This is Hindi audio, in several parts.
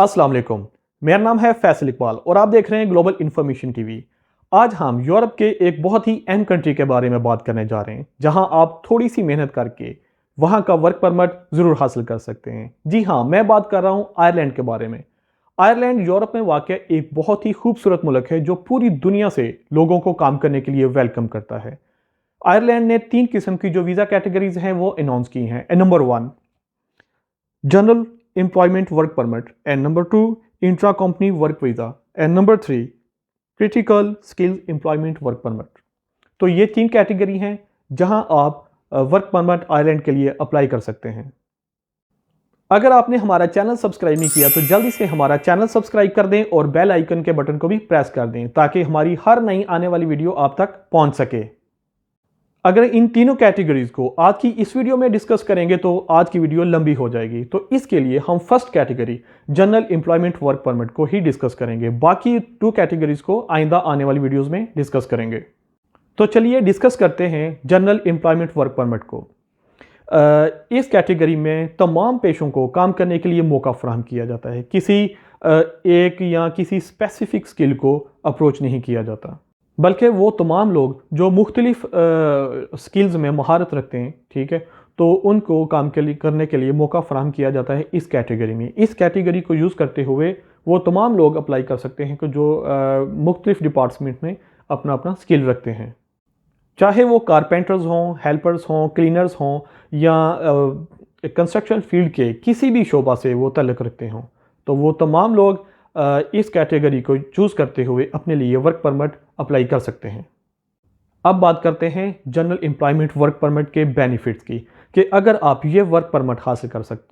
अस्सलाम वालेकुम। मेरा नाम है फैसल इकबाल और आप देख रहे हैं ग्लोबल इन्फॉर्मेशन टीवी। आज हम यूरोप के एक बहुत ही अहम कंट्री के बारे में बात करने जा रहे हैं जहां आप थोड़ी सी मेहनत करके वहां का वर्क परमिट ज़रूर हासिल कर सकते हैं। जी हाँ, मैं बात कर रहा हूं आयरलैंड के बारे में। आयरलैंड यूरोप में वाक़ एक बहुत ही खूबसूरत मुल्क है जो पूरी दुनिया से लोगों को काम करने के लिए वेलकम करता है। आयरलैंड ने 3 किस्म की जो वीज़ा कैटेगरीज हैं वो अनाउंस की हैं। Number 1 general employment work permit, and number 2 intra company work visa, and number 3 critical skills employment work permit। तो ये 3 कैटेगरी हैं जहां आप वर्क परमिट आयरलैंड के लिए अप्लाई कर सकते हैं। अगर आपने हमारा चैनल सब्सक्राइब नहीं किया तो जल्दी से हमारा चैनल सब्सक्राइब कर दें और बेल आइकन के बटन को भी प्रेस कर दें ताकि हमारी हर नई आने वाली वीडियो आप तक पहुंच सके। अगर इन तीनों कैटेगरीज को आज की इस वीडियो में डिस्कस करेंगे तो आज की वीडियो लंबी हो जाएगी, तो इसके लिए हम first category general employment work permit को ही डिस्कस करेंगे। बाकी 2 कैटेगरीज को आइंदा आने वाली वीडियोस में डिस्कस करेंगे। तो चलिए डिस्कस करते हैं जनरल एम्प्लॉयमेंट वर्क परमिट को। इस कैटेगरी में तमाम पेशों को काम करने के लिए मौका फराहम किया जाता है। किसी एक या किसी स्पेसिफिक स्किल को अप्रोच नहीं किया जाता, बल्कि वो तमाम लोग जो मुख्तलिफ स्किल्स में महारत रखते हैं, ठीक है, तो उनको काम करने के लिए मौका फराहम किया जाता है इस कैटेगरी में। इस कैटेगरी को यूज़ करते हुए वो तमाम लोग अप्लाई कर सकते हैं कि जो मुख्तलिफ डिपार्टमेंट में अपना अपना स्किल रखते हैं, चाहे वो कारपेंटर्स हों, हेल्पर्स हों, क्लीनर्स हों या कंस्ट्रक्शन फील्ड के किसी भी शोबा से वो तल्लुक़ रखते हों, तो वो तमाम लोग इस कैटेगरी को चूज़ करते हुए अपने लिए वर्क परमिट अप्लाई कर सकते हैं। अब बात करते हैं जनरल एम्प्लॉयमेंट वर्क परमिट के बेनिफिट्स की कि अगर आप ये वर्क परमिट हासिल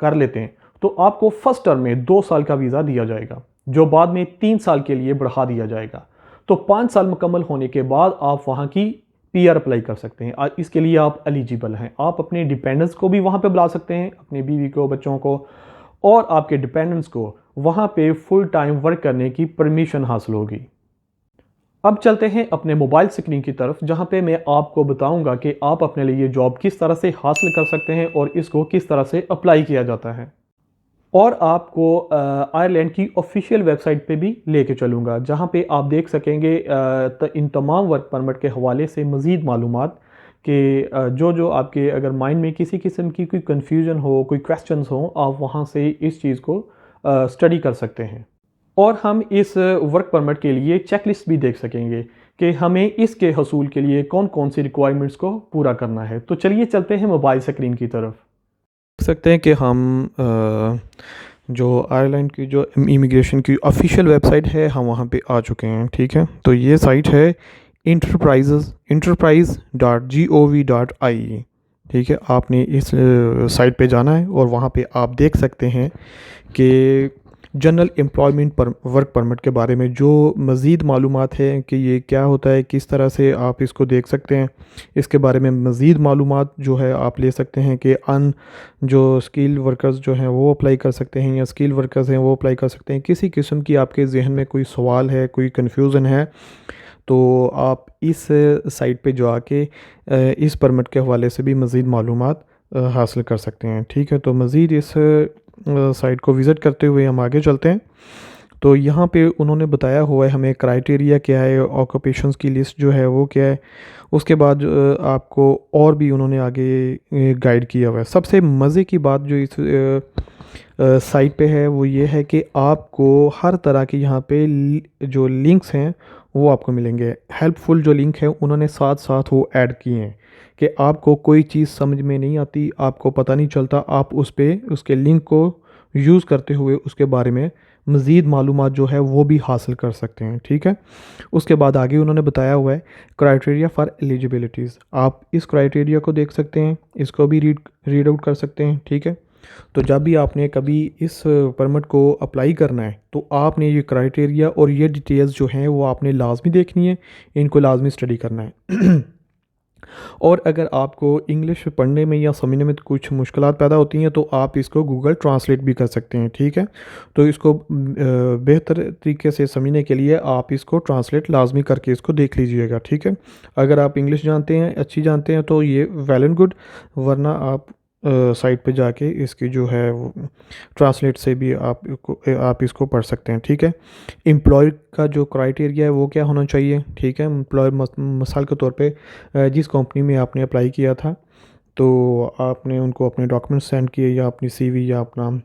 कर लेते हैं तो आपको फर्स्ट टर्म में 2 साल का वीज़ा दिया जाएगा जो बाद में 3 साल के लिए बढ़ा दिया जाएगा। तो 5 साल मुकम्मल होने के बाद आप वहाँ की PR अप्लाई कर सकते हैं। इसके लिए आप एलिजिबल हैं। आप अपने डिपेंडेंट्स को भी वहाँ पे बुला सकते हैं, अपनी बीवी को, बच्चों को, और आपके डिपेंडेंट्स को वहाँ पे फुल टाइम वर्क करने की परमिशन हासिल होगी। अब चलते हैं अपने मोबाइल स्क्रीन की तरफ जहाँ पे मैं आपको बताऊंगा कि आप अपने लिए जॉब किस तरह से हासिल कर सकते हैं और इसको किस तरह से अप्लाई किया जाता है। और आपको आयरलैंड की ऑफिशियल वेबसाइट पे भी लेके चलूँगा जहाँ पे आप देख सकेंगे इन तमाम वर्क परमिट के हवाले से मज़ीद मालूमात कि जो आपके अगर माइंड में किसी किस्म की कोई कन्फ्यूजन हो, कोई क्वेश्चंस हो, आप वहाँ से इस चीज़ को स्टडी कर सकते हैं। और हम इस वर्क परमिट के लिए चेकलिस्ट भी देख सकेंगे कि हमें इसके हसूल के लिए कौन कौन सी रिक्वायरमेंट्स को पूरा करना है। तो चलिए चलते हैं मोबाइल स्क्रीन की तरफ। देख सकते हैं कि हम जो आयरलैंड की जो इमिग्रेशन की ऑफिशियल वेबसाइट है हम वहाँ पे आ चुके हैं, ठीक है। तो ये साइट है enterprise.gov.ie, ठीक है। आपने इस साइट पे जाना है और वहाँ पे आप देख सकते हैं कि जनरल एम्प्लॉयमेंट वर्क परमिट के बारे में जो मज़ीद मालूमात है कि ये क्या होता है, किस तरह से आप इसको देख सकते हैं। इसके बारे में मज़ीद मालूमात जो है आप ले सकते हैं कि जो स्किल वर्कर्स जो हैं वो अप्लाई कर सकते हैं या स्किल वर्कर्स हैं वो अप्लाई कर सकते हैं। किसी किस्म की आपके जहन में कोई सवाल है, कोई कन्फ्यूज़न है, तो आप इस साइट पे जो आके इस परमिट के हवाले से भी मज़ीद मालूमात हासिल कर सकते हैं, ठीक है। तो मज़ीद इस साइट को विज़िट करते हुए हम आगे चलते हैं। तो यहाँ पे उन्होंने बताया हुआ है हमें क्राइटेरिया क्या है, ऑक्यूपेशंस की लिस्ट जो है वो क्या है। उसके बाद आपको और भी उन्होंने आगे गाइड किया हुआ है। सबसे मज़े की बात जो इस साइट पे है वो ये है कि आपको हर तरह के यहाँ पे जो लिंक्स हैं वो आपको मिलेंगे। हेल्पफुल जो लिंक है उन्होंने साथ साथ वो ऐड किए हैं कि आपको कोई चीज़ समझ में नहीं आती, आपको पता नहीं चलता, आप उसके लिंक को यूज़ करते हुए उसके बारे में मज़ीद मालूमात जो है वो भी हासिल कर सकते हैं, ठीक है। उसके बाद आगे उन्होंने बताया हुआ है क्राइटेरिया फॉर एलिजिबिलिटीज़। आप इस क्राइटेरिया को देख सकते हैं, इसको भी रीड आउट कर सकते हैं, ठीक है। तो जब भी आपने कभी इस परमिट को अप्लाई करना है तो आपने ये क्राइटेरिया और ये डिटेल्स जो हैं वो आपने लाजमी देखनी है, इनको लाजमी स्टडी करना है। और अगर आपको इंग्लिश पढ़ने में या समझने में कुछ मुश्किलात पैदा होती हैं तो आप इसको गूगल ट्रांसलेट भी कर सकते हैं, ठीक है। तो इसको बेहतर तरीके से समझने के लिए आप इसको ट्रांसलेट लाजमी करके इसको देख लीजिएगा, ठीक है। अगर आप इंग्लिश जानते हैं, अच्छी जानते हैं तो ये वेल एंड गुड, वरना आप साइट पे जाके इसकी जो है वो ट्रांसलेट से भी आप इसको पढ़ सकते हैं, ठीक है। एम्प्लॉय का जो क्राइटेरिया है वो क्या होना चाहिए, ठीक है। एम्प्लॉय मिसाल के तौर पे जिस कंपनी में आपने अप्लाई किया था, तो आपने उनको अपने डॉक्यूमेंट्स सेंड किए या अपनी सीवी या अपना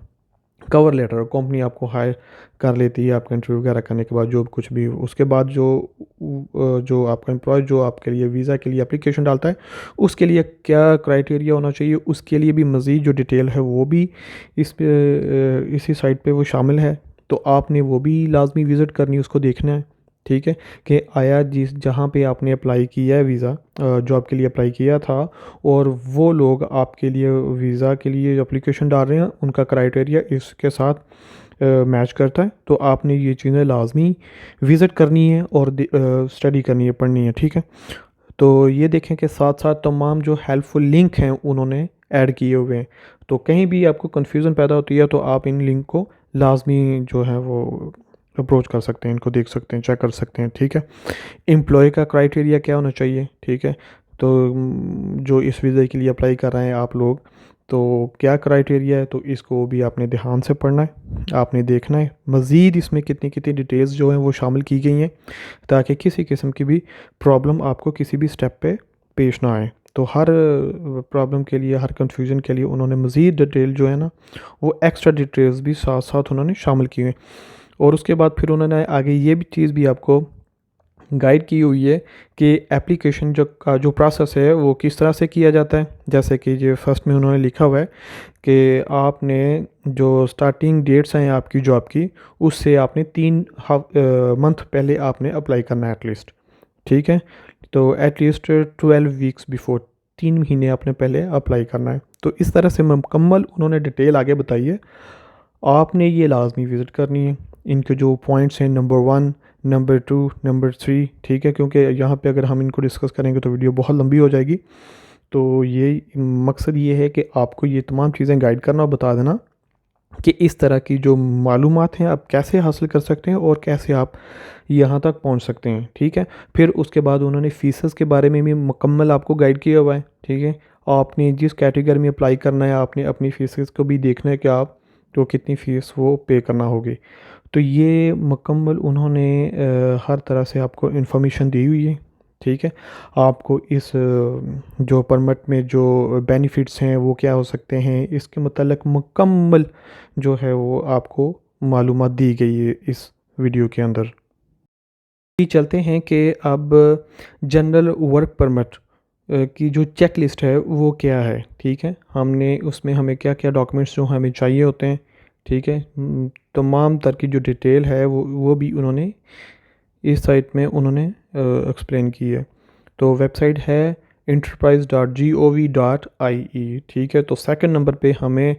कवर लेटर, कंपनी आपको हायर कर लेती है आपका इंटरव्यू वगैरह करने के बाद, जो कुछ भी उसके बाद जो आपका एम्प्लॉय जो आपके लिए वीज़ा के लिए एप्लीकेशन डालता है, उसके लिए क्या क्राइटेरिया होना चाहिए, उसके लिए भी मज़ीद जो डिटेल है वो भी इस पे इसी साइट पे वो शामिल है। तो आपने वो भी लाजमी विज़िट करनी, उसको देखना है, ठीक है, कि आया जिस जहाँ पे आपने अप्लाई किया है वीज़ा, जॉब के लिए अप्लाई किया था, और वो लोग आपके लिए वीज़ा के लिए एप्लीकेशन डाल रहे हैं, उनका क्राइटेरिया इसके साथ मैच करता है। तो आपने ये चीज़ें लाजमी विज़िट करनी है और स्टडी करनी है, पढ़नी है, ठीक है। तो ये देखें कि साथ साथ तमाम जो हेल्पफुल लिंक हैं उन्होंने ऐड किए हुए हैं। तो कहीं भी आपको कन्फ्यूज़न पैदा होती है तो आप इन लिंक को लाजमी जो है वो अप्रोच कर सकते हैं, इनको देख सकते हैं, चेक कर सकते हैं, ठीक है। एम्प्लॉय का क्राइटेरिया क्या होना चाहिए, ठीक है। तो जो इस वीज़ा के लिए अप्लाई कर रहे हैं आप लोग, तो क्या क्राइटेरिया है, तो इसको भी आपने ध्यान से पढ़ना है, आपने देखना है मज़ीद इसमें कितनी कितनी डिटेल्स जो हैं वो शामिल की गई हैं, ताकि किसी किस्म की भी प्रॉब्लम आपको किसी भी स्टेप पे पेश ना आए। तो हर प्रॉब्लम के लिए, हर कन्फ्यूज़न के लिए उन्होंने मज़ीद डिटेल जो है ना, वो एक्स्ट्रा डिटेल्स भी साथ साथ उन्होंने शामिल की हुई हैं। और उसके बाद फिर उन्होंने आगे ये भी चीज़ भी आपको गाइड की हुई है कि एप्लीकेशन जो प्रोसेस है वो किस तरह से किया जाता है। जैसे कि जो फर्स्ट में उन्होंने लिखा हुआ है कि आपने जो स्टार्टिंग डेट्स हैं आपकी जॉब की, उससे आपने 3 मंथ पहले आपने अप्लाई करना है एटलीस्ट, ठीक है। तो एटलीस्ट 12 वीक्स बिफोर, 3 महीने आपने पहले अप्लाई करना है। तो इस तरह से मुकम्मल उन्होंने डिटेल आगे बताई है, आपने ये लाजमी विज़िट करनी है। इनके जो पॉइंट्स हैं, नंबर 1, नंबर 2, नंबर 3, ठीक है, क्योंकि यहाँ पे अगर हम इनको डिस्कस करेंगे तो वीडियो बहुत लंबी हो जाएगी। तो ये मकसद ये है कि आपको ये तमाम चीज़ें गाइड करना और बता देना कि इस तरह की जो मालूमात हैं आप कैसे हासिल कर सकते हैं और कैसे आप यहाँ तक पहुँच सकते हैं, ठीक है। फिर उसके बाद उन्होंने फ़ीसेस के बारे में भी मुकम्मल आपको गाइड किया हुआ है, ठीक है। आपने जिस कैटेगरी में अप्लाई करना है, आपने अपनी फ़ीसेस को भी देखना है कि आप तो कितनी फ़ीस वो पे करना होगी। तो ये मुकम्मल उन्होंने हर तरह से आपको इन्फॉर्मेशन दी हुई है, ठीक है। आपको इस जो परमिट में जो बेनिफिट्स हैं वो क्या हो सकते हैं, इसके मतलब मुकम्मल जो है वो आपको मालूमात दी गई है इस वीडियो के अंदर। ये चलते हैं कि अब जनरल वर्क परमिट की जो चेक लिस्ट है वो क्या है, ठीक है। हमने उसमें हमें क्या क्या डॉक्यूमेंट्स जो हमें चाहिए होते हैं, ठीक है। तमाम तरह की जो डिटेल है वो भी उन्होंने इस साइट में उन्होंने एक्सप्लेन की है। तो वेबसाइट है enterprise.gov.ie, ठीक है। तो सेकंड नंबर पे हमें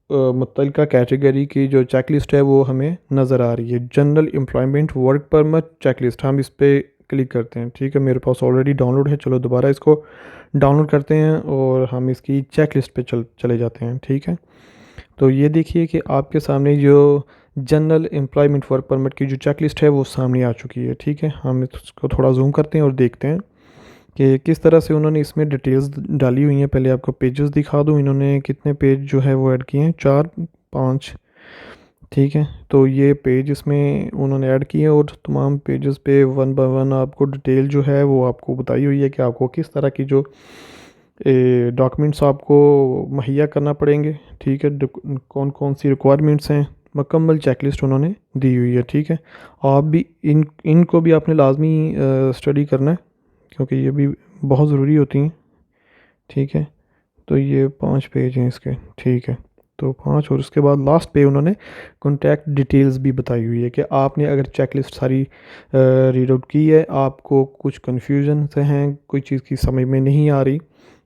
मुतल्लिका कैटेगरी की जो चेक लिस्ट है वो हमें नज़र आ रही है, general employment work permit checklist. हम इस पर क्लिक करते हैं, ठीक है। मेरे पास ऑलरेडी डाउनलोड है, चलो दोबारा इसको डाउनलोड करते हैं और हम इसकी चेक लिस्ट पे चले जाते हैं, ठीक है। तो ये देखिए कि आपके सामने जो जनरल एम्प्लॉयमेंट वर्क परमिट की जो चेक लिस्ट है वो सामने आ चुकी है, ठीक है। हम इसको थोड़ा जूम करते हैं और देखते हैं कि किस तरह से उन्होंने इसमें डिटेल्स डाली हुई हैं। पहले आपको पेजेस दिखा दूँ, इन्होंने कितने पेज जो है वो ऐड किए हैं, 4-5, ठीक है। तो ये पेज इसमें उन्होंने ऐड किए हैं और तमाम पेजेस पे 1 बाय 1 आपको डिटेल जो है वो आपको बताई हुई है कि आपको किस तरह की जो डॉक्यूमेंट्स आपको मुहैया करना पड़ेंगे, ठीक है। कौन कौन सी रिक्वायरमेंट्स हैं, मुकम्मल चेकलिस्ट उन्होंने दी हुई है, ठीक है। आप भी इनको भी आपने लाजमी स्टडी करना है क्योंकि ये भी बहुत ज़रूरी होती हैं, ठीक है। तो ये 5 पेज हैं इसके, ठीक है। तो 5 और उसके बाद लास्ट पे उन्होंने कॉन्टैक्ट डिटेल्स भी बताई हुई है कि आपने अगर चेकलिस्ट सारी रीड आउट की है, आपको कुछ कन्फ्यूजन से हैं, कोई चीज़ की समझ में नहीं आ रही,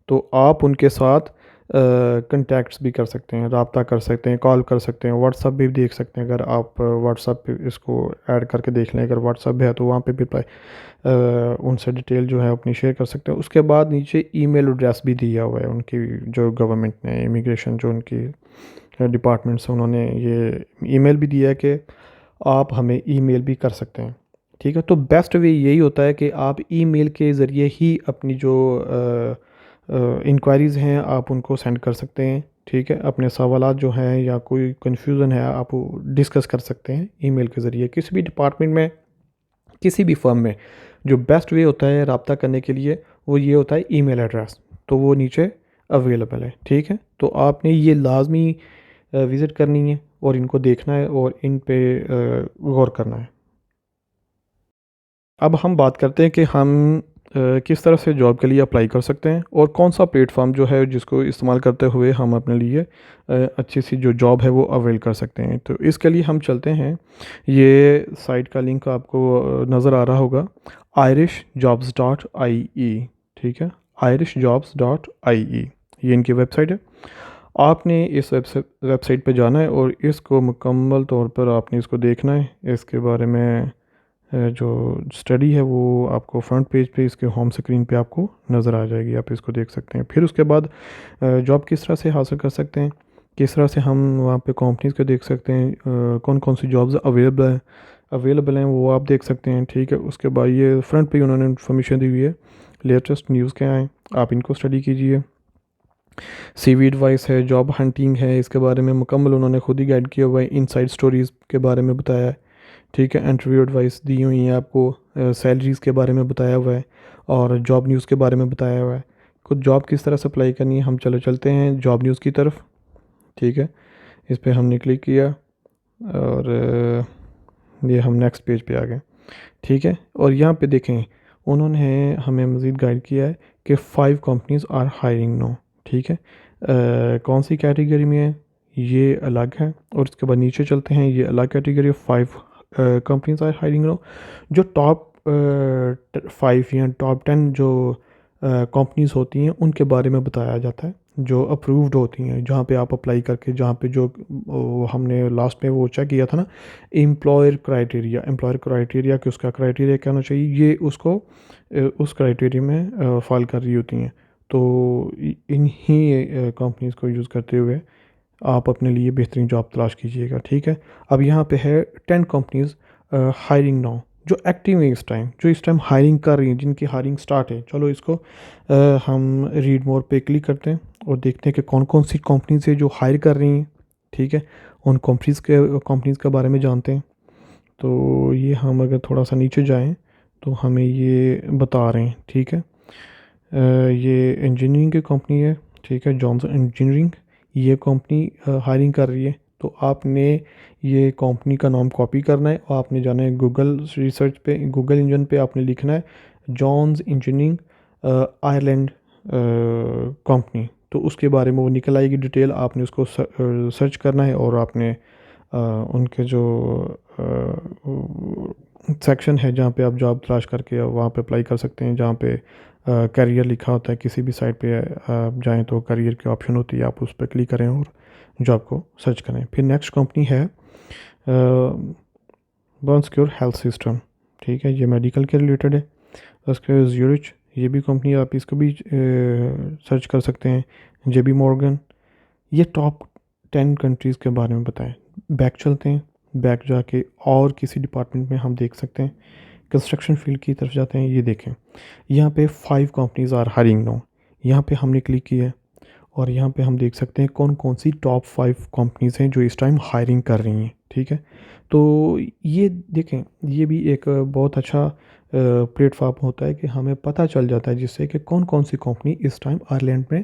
तो आप उनके साथ कॉन्टैक्ट्स भी कर सकते हैं, रब्ता कर सकते हैं, कॉल कर सकते हैं, व्हाट्सअप भी देख सकते हैं। अगर आप व्हाट्सअप पे इसको ऐड करके देख लें, अगर व्हाट्सअप भी है तो वहाँ पे भी उनसे डिटेल जो है अपनी शेयर कर सकते हैं। उसके बाद नीचे ईमेल एड्रेस भी दिया हुआ है उनकी, जो गवर्नमेंट ने इमिग्रेशन जो उनकी डिपार्टमेंट से उन्होंने ये ईमेल भी दिया है कि आप हमें ईमेल भी कर सकते हैं, ठीक है। तो बेस्ट वे यही होता है कि आप ईमेल के ज़रिए ही अपनी जो इंक्वायरीज़ हैं आप उनको सेंड कर सकते हैं, ठीक है। अपने सवालात जो हैं या कोई कन्फ्यूज़न है आप डिस्कस कर सकते हैं ईमेल के ज़रिए। किसी भी डिपार्टमेंट में, किसी भी फर्म में जो बेस्ट वे होता है रब्ता करने के लिए वो ये होता है ईमेल एड्रेस, तो वो नीचे अवेलेबल है, ठीक है। तो आपने ये लाजमी विज़िट करनी है और इनको देखना है और इन पे गौर करना है। अब हम बात करते हैं कि हम किस तरह से जॉब के लिए अप्लाई कर सकते हैं और कौन सा प्लेटफॉर्म जो है जिसको इस्तेमाल करते हुए हम अपने लिए अच्छी सी जो जॉब है वो अवेल कर सकते हैं। तो इसके लिए हम चलते हैं, ये साइट का लिंक आपको नज़र आ रहा होगा, irishjobs.ie, ठीक है, irishjobs.ie, ये इनकी वेबसाइट है। आपने इस वेबसाइट पे जाना है और इसको मुकम्मल तौर पर आपने इसको देखना है। इसके बारे में जो स्टडी है वो आपको फ्रंट पेज पे इसके होम स्क्रीन पे आपको नज़र आ जाएगी, आप इसको देख सकते हैं। फिर उसके बाद जॉब किस तरह से हासिल कर सकते हैं, किस तरह से हम वहाँ पे कंपनीज़ को देख सकते हैं, कौन कौन सी जॉब्स अवेलेबल हैं वो आप देख सकते हैं, ठीक है। उसके बाद ये फ्रंट पे उन्होंने इन्फॉर्मेशन दी हुई है, लेटेस्ट न्यूज़ क्या है आप इनको स्टडी कीजिए। CV एडवाइस है, जॉब हंटिंग है, इसके बारे में मुकम्मल उन्होंने खुद ही गाइड किया हुआ है, इनसाइड स्टोरीज़ के बारे में बताया है, ठीक है। इंटरव्यू एडवाइस दी हुई है आपको, सैलरीज़ के बारे में बताया हुआ है और जॉब न्यूज़ के बारे में बताया हुआ है। कुछ जॉब किस तरह से अप्लाई करनी है, हम चलते हैं जॉब न्यूज़ की तरफ, ठीक है। इस पर हमने क्लिक किया और ये हम नेक्स्ट पेज पे आ गए, ठीक है। और यहाँ पे देखें उन्होंने हमें मज़ीद गाइड किया है कि 5 कंपनीज़ आर हायरिंग नो, ठीक है। कौन सी कैटेगरी में है ये अलग है, और इसके बाद नीचे चलते हैं, ये अलग category 5 companies are hiring now. जो टॉप 5 या टॉप 10 जो कंपनीज होती हैं उनके बारे में बताया जाता है, जो अप्रूव्ड होती हैं, जहाँ पे आप अप्लाई करके, जहाँ पे जो हमने लास्ट में वो चेक किया था ना, एम्प्लॉयर क्राइटेरिया कि उसका क्राइटेरिया क्या होना चाहिए, ये उसको उस क्राइटेरिया में फॉल कर रही होती हैं। तो इन्हीं कंपनीज़ को यूज़ करते हुए आप अपने लिए बेहतरीन जॉब तलाश कीजिएगा, ठीक है। अब यहाँ पे है 10 कंपनीज़ हायरिंग नाउ, जो एक्टिव हैं इस टाइम, जो इस टाइम हायरिंग कर रही हैं, जिनकी हायरिंग स्टार्ट है। चलो इसको हम रीड मोर पे क्लिक करते हैं और देखते हैं कि कौन कौन सी कंपनीज़ है जो हायर कर रही हैं, ठीक है। उन कंपनीज़ के बारे में जानते हैं। तो ये हम अगर थोड़ा सा नीचे जाएँ तो हमें ये बता रहे हैं, ठीक है। ये इंजीनियरिंग की कंपनी है, ठीक है, जॉनसन इंजीनियरिंग, ये कंपनी हायरिंग कर रही है। तो आपने ये कंपनी का नाम कॉपी करना है और आपने जाना है गूगल रिसर्च पे, गूगल इंजन पे आपने लिखना है जॉन्स इंजीनियरिंग आयरलैंड कंपनी, तो उसके बारे में वो निकल आएगी डिटेल। आपने उसको सर्च करना है और आपने उनके जो सेक्शन है जहाँ पे आप जॉब तलाश करके वहाँ पे अप्लाई कर सकते हैं, जहाँ पे करियर लिखा होता है। किसी भी साइट पे आप जाएँ तो करियर की ऑप्शन होती है, आप उस पर क्लिक करें और जॉब को सर्च करें। फिर नेक्स्ट कंपनी है बॉन्स्क्योर हेल्थ सिस्टम, ठीक है, ये मेडिकल के रिलेटेड है। उसके बाद ज्यूरिच, ये भी कंपनी, आप इसको भी सर्च कर सकते हैं। JP मॉर्गन, ये टॉप 10 कंट्रीज़ के बारे में बताएं। बैक चलते हैं, बैक जाके और किसी डिपार्टमेंट में हम देख सकते हैं, कंस्ट्रक्शन फील्ड की तरफ जाते हैं। ये देखें यहाँ पे 5 कंपनीज़ आर हायरिंग नाउ, यहाँ पे हमने क्लिक किया है और यहाँ पे हम देख सकते हैं कौन कौन सी टॉप 5 कंपनीज़ हैं जो इस टाइम हायरिंग कर रही हैं, ठीक है। तो ये देखें, ये भी एक बहुत अच्छा प्लेटफॉर्म होता है कि हमें पता चल जाता है जिससे कि कौन कौन सी कंपनी इस टाइम आयरलैंड में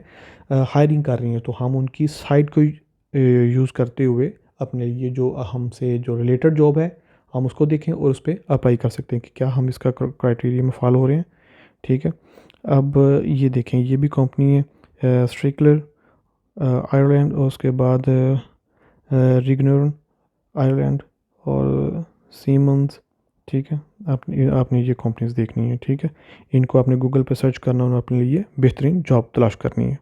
हायरिंग कर रही हैं। तो हम उनकी साइट को यूज़ करते हुए अपने लिए जो हमसे जो रिलेटेड जॉब है हम उसको देखें और उस पर अप्लाई कर सकते हैं कि क्या हम इसका क्राइटेरिया में फॉलो हो रहे हैं, ठीक है। अब ये देखें, ये भी कंपनी है स्ट्रिकलर आयरलैंड, और उसके बाद रिग्नर आयरलैंड और सीमंस, ठीक है। आपने ये कंपनीज देखनी है, ठीक है। इनको आपने गूगल पे सर्च करना और अपने लिए बेहतरीन जॉब तलाश करनी है।